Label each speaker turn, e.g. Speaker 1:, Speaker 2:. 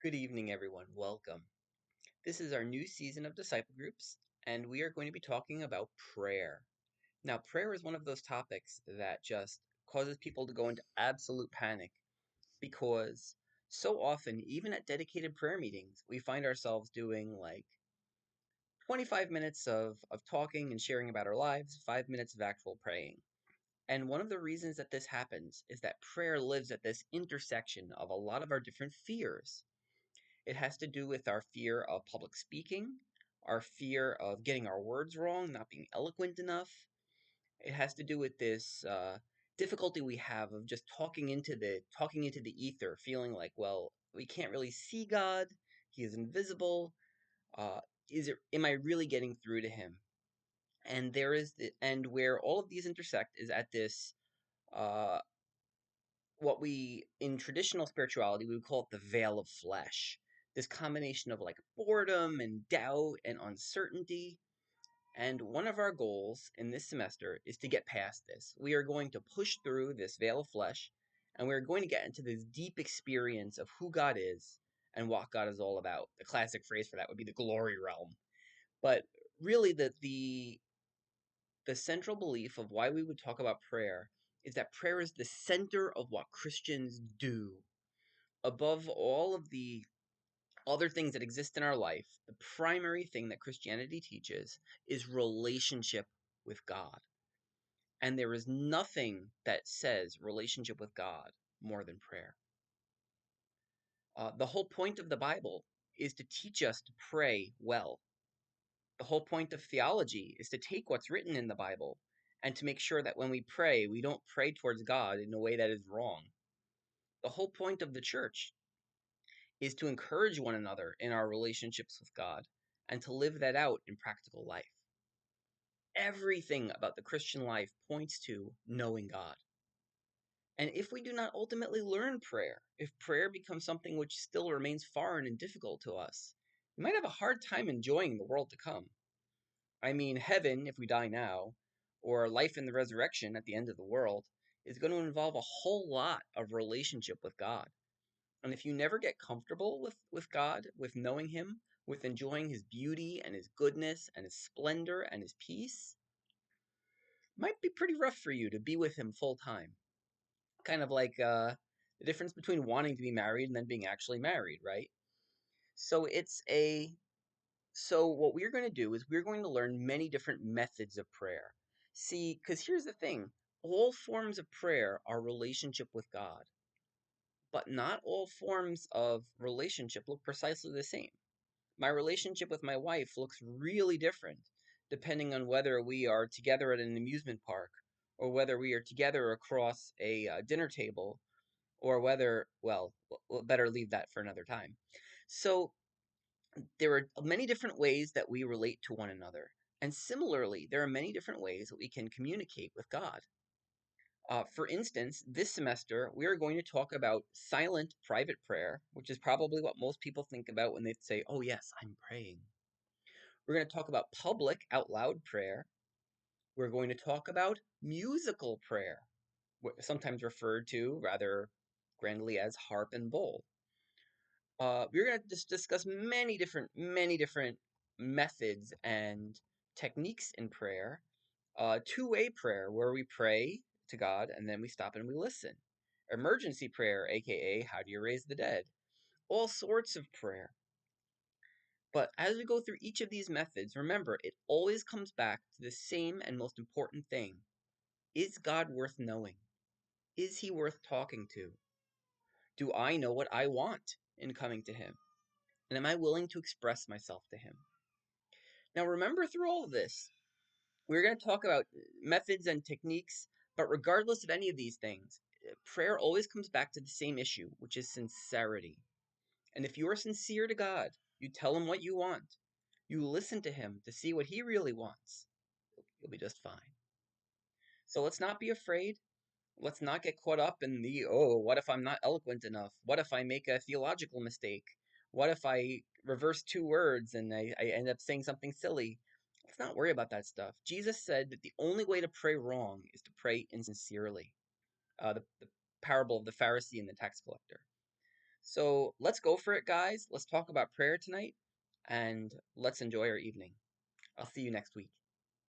Speaker 1: Good evening, everyone. Welcome. This is our new season of disciple groups, and we are going to be talking about prayer. Now, prayer is one of those topics that just causes people to go into absolute panic because so often, even at dedicated prayer meetings, we find ourselves doing like 25 minutes of talking and sharing about our lives, 5 minutes of actual praying. And one of the reasons that this happens is that prayer lives at this intersection of a lot of our different fears. It has to do with our fear of public speaking, our fear of getting our words wrong, not being eloquent enough. It has to do with this difficulty we have of just talking into the ether, feeling like, well, we can't really see God. He is invisible. Uh, am I really getting through to him? And where all of these intersect is at this uh, what we in traditional spirituality we would call it the veil of flesh, this combination of like boredom and doubt and uncertainty. And one of our goals in this semester is to get past this. We are going to push through this veil of flesh, and we're going to get into this deep experience of who God is and what God is all about. The classic phrase for that would be the glory realm. But really the central belief of why we would talk about prayer is that prayer is the center of what Christians do. Above all of the other things that exist in our life, the primary thing that Christianity teaches is relationship with God. And there is nothing that says relationship with God more than prayer. The whole point of the Bible is to teach us to pray well. The whole point of theology is to take what's written in the Bible and to make sure that when we pray, we don't pray towards God in a way that is wrong. The whole point of the church is to encourage one another in our relationships with God and to live that out in practical life. Everything about the Christian life points to knowing God. And if we do not ultimately learn prayer, if prayer becomes something which still remains foreign and difficult to us, we might have a hard time enjoying the world to come. I mean, heaven, if we die now, or life in the resurrection at the end of the world, is going to involve a whole lot of relationship with God. And if you never get comfortable with God, with knowing Him, with enjoying His beauty and His goodness and His splendor and His peace, it might be pretty rough for you to be with Him full time. Kind of like the difference between wanting to be married and then being actually married, right? So what we're going to do is we're going to learn many different methods of prayer. See, because here's the thing, all forms of prayer are relationship with God, but not all forms of relationship look precisely the same. My relationship with my wife looks really different depending on whether we are together at an amusement park or whether we are together across a dinner table or whether, well, we'll better leave that for another time. So there are many different ways that we relate to one another. And similarly, there are many different ways that we can communicate with God. For instance, this semester, we are going to talk about silent private prayer, which is probably what most people think about when they say, oh, yes, I'm praying. We're going to talk about public out loud prayer. We're going to talk about musical prayer, sometimes referred to rather grandly as harp and bowl. We're going to just discuss many different methods and techniques in prayer. Two-way prayer, where we pray to God and then we stop and we listen. Emergency prayer, aka how do you raise the dead? All sorts of prayer. But as we go through each of these methods, remember, it always comes back to the same and most important thing. Is God worth knowing? Is He worth talking to? Do I know what I want in coming to Him? And am I willing to express myself to Him? Now, remember through all of this, we're going to talk about methods and techniques, but regardless of any of these things, prayer always comes back to the same issue, which is sincerity. And if you are sincere to God, you tell Him what you want, you listen to Him to see what He really wants, you'll be just fine. So let's not be afraid. Let's not get caught up in what if I'm not eloquent enough? What if I make a theological mistake? What if I reverse two words and I end up saying something silly? Let's not worry about that stuff. Jesus said that the only way to pray wrong is to pray insincerely. The parable of the Pharisee and the tax collector. So let's go for it, guys. Let's talk about prayer tonight and let's enjoy our evening. I'll see you next week.